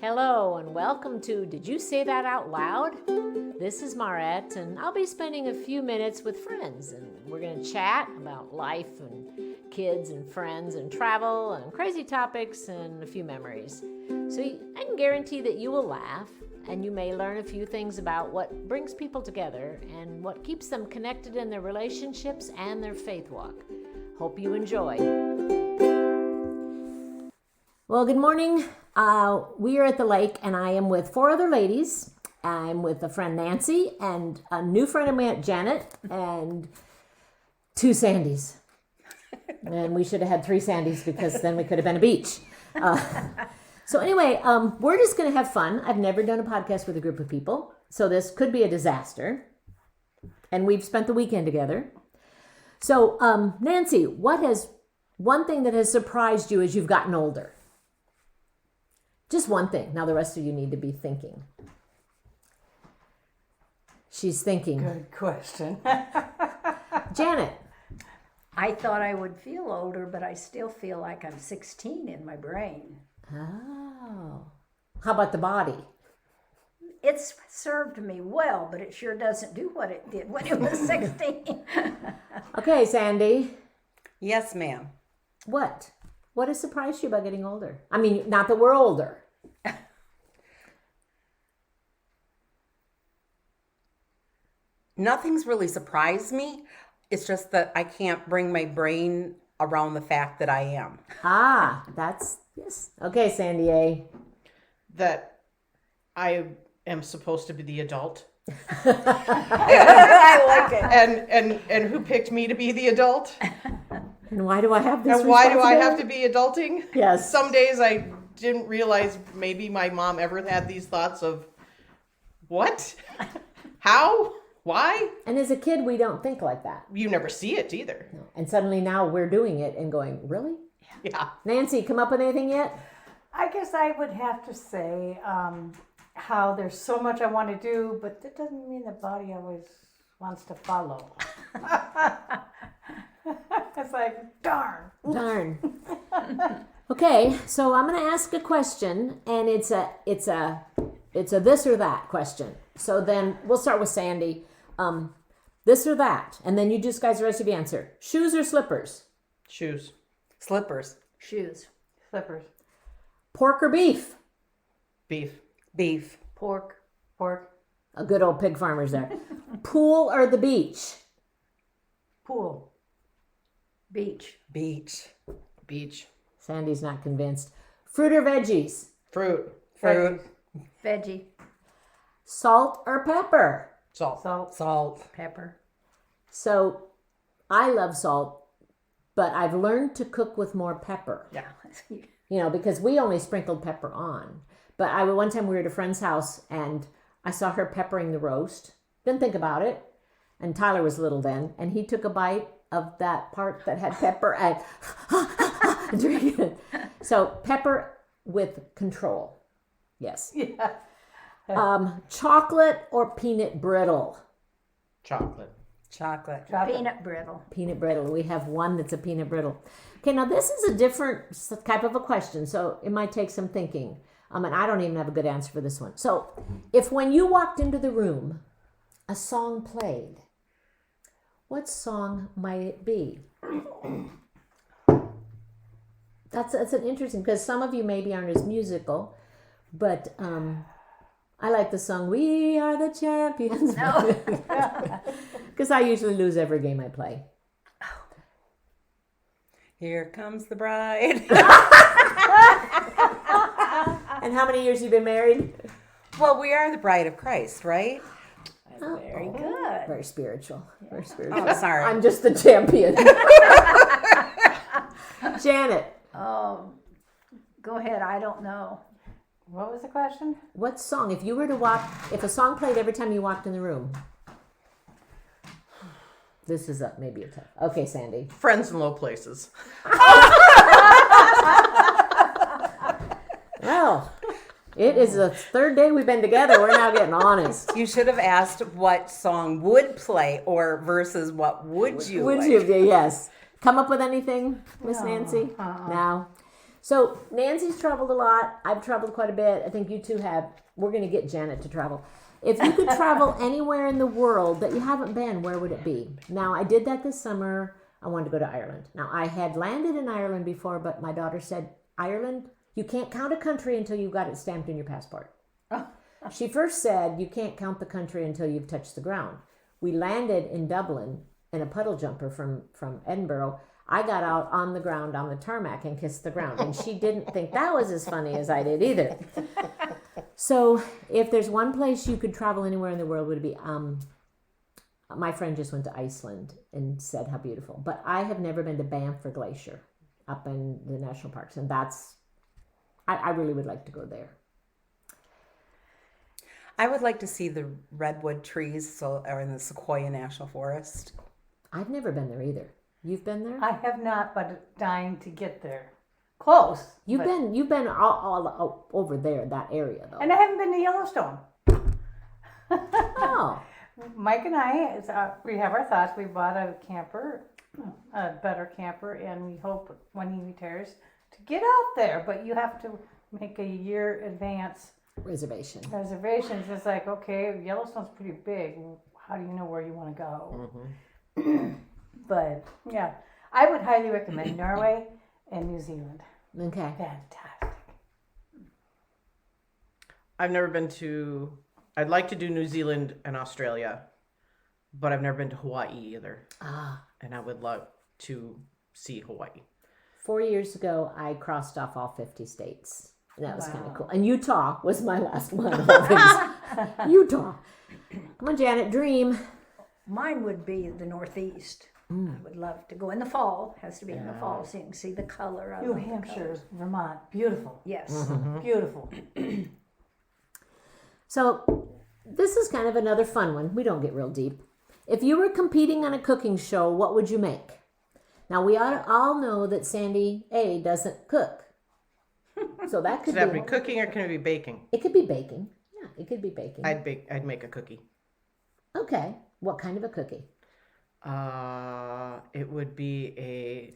Hello and welcome to Did You Say That Out Loud? This is Marette and I'll be spending a few minutes with friends and we're going to chat about life and kids and friends and travel and crazy topics and a few memories. So I can guarantee that you will laugh and you may learn a few things about what brings people together and what keeps them connected in their relationships and their faith walk. Hope you enjoy. Well, good morning. We are at the lake, and I am with four other ladies. I'm with a friend, Nancy, and a new friend I met, Janet, and two Sandys. And we should have had three Sandys because then we could have been a beach. So anyway, we're just going to have fun. I've never done a podcast with a group of people, so this could be a disaster. And we've spent the weekend together. So, Nancy, what has one thing that has surprised you as you've gotten older? Just one thing. Now the rest of you need to be thinking. She's thinking. Good question. Janet. I thought I would feel older, but I still feel like I'm 16 in my brain. Oh. How about the body? It's served me well, but it sure doesn't do what it did when it was 16. Okay, Sandy. Yes, ma'am. What? What has surprised you about getting older? I mean, not that we're older. Nothing's really surprised me. It's just that I can't bring my brain around the fact that I am. Yes. Okay, Sandy A. That I am supposed to be the adult. I like it. And who picked me to be the adult? And why do I have this And why do I have responsibility? to be adulting? Yes. Some days I didn't realize maybe my mom ever had these thoughts of, what? How? Why? And as a kid, we don't think like that. You never see it either. No. And suddenly now we're doing it and going, really? Yeah. Nancy, come up with anything yet? I guess I would have to say how there's so much I want to do, but that doesn't mean the body always wants to follow. It's like, darn. Darn. Okay, so I'm going to ask a question, and it's a this or that question. So then we'll start with Sandy. This or that, and then you just guys the rest of you answer. Shoes or slippers? Shoes. Slippers. Shoes. Slippers. Pork or beef? Beef. Beef. Pork. Pork. A good old pig farmer's there. Pool or the beach? Pool. Beach. Beach. Beach. Sandy's not convinced. Fruit or veggies? Fruit. Fruit. Veggie. Salt or pepper? Salt. Salt. Salt. Pepper. So I love salt, but I've learned to cook with more pepper. Yeah. Because we only sprinkled pepper on. But one time we were at a friend's house and I saw her peppering the roast. Didn't think about it. And Tyler was little then. And he took a bite of that part that had pepper and drank it. So pepper with control. Yes. Yeah. Chocolate or peanut brittle? Chocolate. Chocolate. Peanut brittle. Peanut brittle. We have one that's a peanut brittle. Okay, now this is a different type of a question, so it might take some thinking. And I don't even have a good answer for this one. So, if when you walked into the room, a song played, what song might it be? That's an interesting, because some of you maybe aren't as musical, but I like the song, "We Are the Champions." Because I usually lose every game I play. Here comes the bride. And how many years you been married? Well, we are the bride of Christ, right? Very good. Very spiritual. Very spiritual. Oh, sorry. I'm just the champion. Janet, Go ahead. I don't know. What was the question? what song, if a song played every time you walked in the room? This is maybe a tough. Okay, Sandy. Friends in low places. Well, it is the third day we've been together. We're now getting honest. You should have asked what song would play or versus what would you Would like? you? Yes. Come up with anything, Miss Nancy? No. So Nancy's traveled a lot. I've traveled quite a bit. I think you two have. We're going to get Janet to travel. If you could travel anywhere in the world that you haven't been, where would it be? Now, I did that this summer. I wanted to go to Ireland. Now, I had landed in Ireland before, but my daughter said, Ireland, you can't count a country until you've got it stamped in your passport. She first said, you can't count the country until you've touched the ground. We landed in Dublin in a puddle jumper from Edinburgh. I got out on the ground on the tarmac and kissed the ground. And she didn't think that was as funny as I did either. So if there's one place you could travel anywhere in the world, would it be, my friend just went to Iceland and said how beautiful. But I have never been to Banff or Glacier up in the national parks. And I really would like to go there. I would like to see the redwood trees or in the Sequoia National Forest. I've never been there either. You've been there? I have not, but dying to get there. Close. You've but- been all over there, that area though. And I haven't been to Yellowstone. Oh, Mike and I, we have our thoughts. We bought a camper, a better camper, and we hope when he retires to get out there. But you have to make a year advance reservation. reservations. It's like, okay, Yellowstone's pretty big. How do you know where you want to go? But yeah, I would highly recommend Norway and New Zealand. Okay. Fantastic. I've never been to. I'd like to do New Zealand and Australia, but I've never been to Hawaii either. And I would love to see Hawaii. 4 years ago, I crossed off all 50 states. And that was kind of cool. And Utah was my last one of all things. Utah. Come on, Janet, dream. Mine would be the Northeast. I would love to go in the fall. Has to be in the fall so you can see the color. I New love the Hampshire, colors. Vermont, beautiful, Yes. beautiful. So this is kind of another fun one. We don't get real deep. If you were competing on a cooking show, what would you make? Now, we all know that Sandy A doesn't cook. So that could Should that be, be cooking or can it be baking? it could be baking. Yeah, it could be baking. I'd make a cookie. Okay. What kind of a cookie? It would be a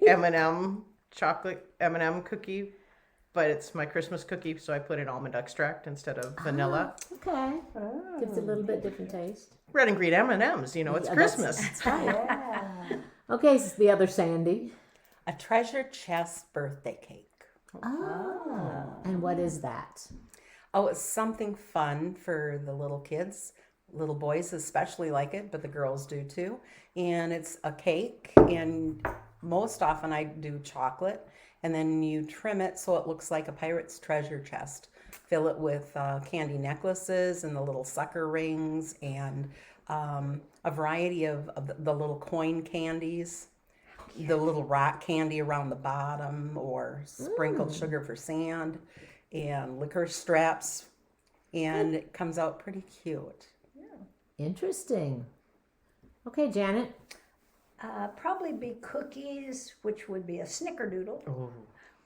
M&M chocolate M&M cookie, but it's my Christmas cookie, so I put in almond extract instead of vanilla. Okay. Gives it a little bit different taste. Red and green M&Ms, you know, it's Yeah, Christmas. That's right. Okay, so the other Sandy. A treasure chest birthday cake. Oh. And what is that? Oh, it's something fun for the little kids. Little boys especially like it, but the girls do too. And it's a cake, and most often I do chocolate, and then you trim it so it looks like a pirate's treasure chest. Fill it with candy necklaces and the little sucker rings and a variety of the little coin candies, the little rock candy around the bottom, or sprinkled sugar for sand, and licorice straps, and it comes out pretty cute. Interesting. Okay, Janet. Probably be cookies, which would be a snickerdoodle,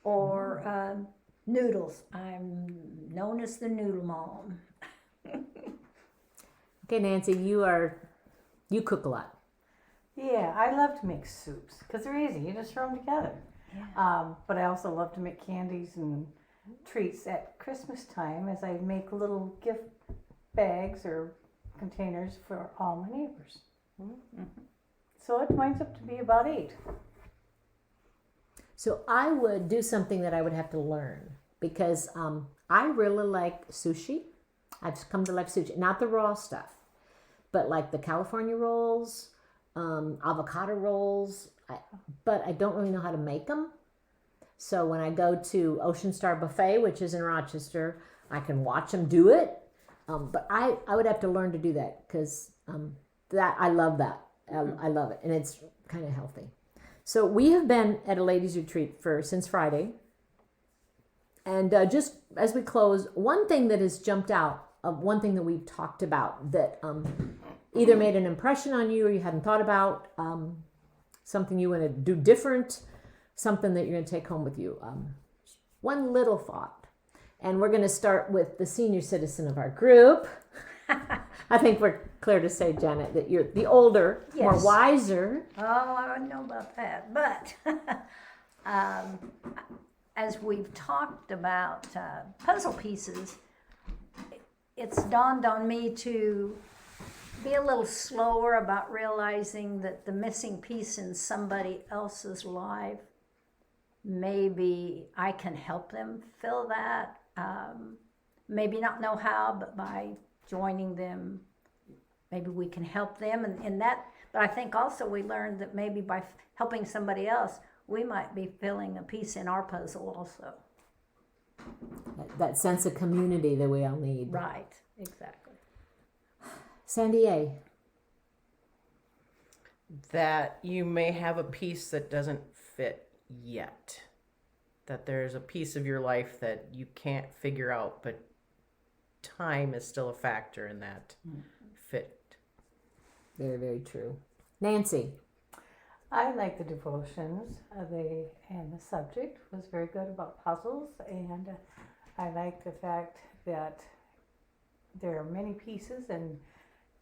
or noodles. I'm known as the noodle mom. Okay, Nancy, you cook a lot. Yeah, I love to make soups because they're easy. You just throw them together. But I also love to make candies and treats at Christmas time as I make little gift bags or containers for all my neighbors. So it winds up to be about 8. So I would do something that I would have to learn because I really like sushi. I've come to like sushi, not the raw stuff, but like the California rolls, avocado rolls, but I don't really know how to make them. So when I go to Ocean Star Buffet, which is in Rochester, I can watch them do it. But I would have to learn to do that because that I love that. I love it, and it's kind of healthy. So we have been at a ladies' retreat since Friday, and just as we close, one thing that has jumped out, one thing that we've talked about that either made an impression on you or you hadn't thought about, something you want to do different, something that you're going to take home with you. One little thought. And we're going to start with the senior citizen of our group. I think we're clear to say, Janet, that you're the older, more wiser. Oh, I don't know about that, but as we've talked about puzzle pieces, it's dawned on me to be a little slower about realizing that the missing piece in somebody else's life, maybe I can help them fill that. Maybe not know how, but by joining them, maybe we can help them. And that, but I think also we learned that maybe by helping somebody else, we might be filling a piece in our puzzle also. That sense of community that we all need. Right, exactly. Sandy A. That you may have a piece that doesn't fit yet. That there's a piece of your life that you can't figure out, but time is still a factor in that fit. Very, very true. Nancy. I like the devotions. And the subject was very good about puzzles, and I like the fact that there are many pieces, and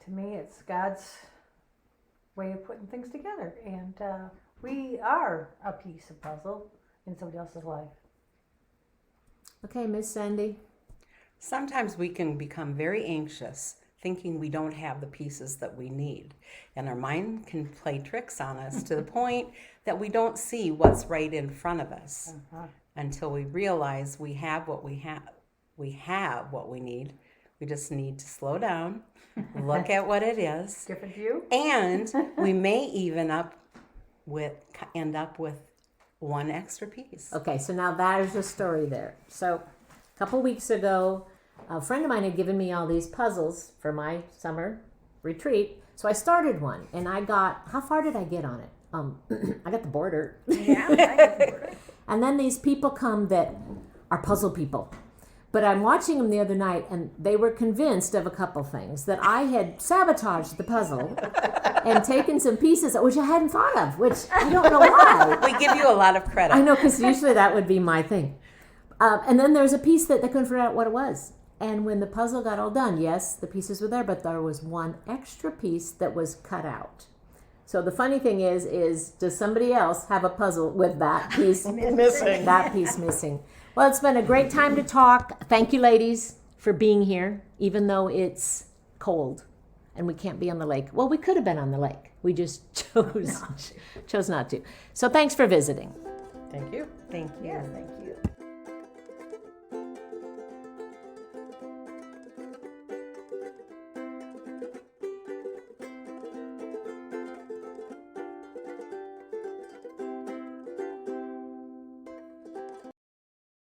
to me, it's God's way of putting things together, and we are a piece of puzzle in somebody else's life. Okay, Miss Sandy. Sometimes we can become very anxious thinking we don't have the pieces that we need. And our mind can play tricks on us to the point that we don't see what's right in front of us until we realize we have what we have. We have what we need. We just need to slow down, look at what it is, Different view? and we may even end up with one extra piece. Okay, so now there's a story there. So a couple weeks ago, a friend of mine had given me all these puzzles for my summer retreat. So I started one, and I got, how far did I get on it? I got the border. Yeah, I got the border. And then these people come that are puzzle people. But I'm watching them the other night, and they were convinced of a couple things, that I had sabotaged the puzzle and taken some pieces, which I hadn't thought of, which I don't know why. We give you a lot of credit. I know, because usually that would be my thing. And then there's a piece that they couldn't figure out what it was. And when the puzzle got all done, yes, the pieces were there, but there was one extra piece that was cut out. So the funny thing is does somebody else have a puzzle with that piece Missing. That piece missing? Well, it's been a great time to talk. Thank you, ladies, for being here, even though it's cold and we can't be on the lake. Well, we could have been on the lake. We just chose not to. So thanks for visiting. Thank you. Thank you. Yeah, thank you.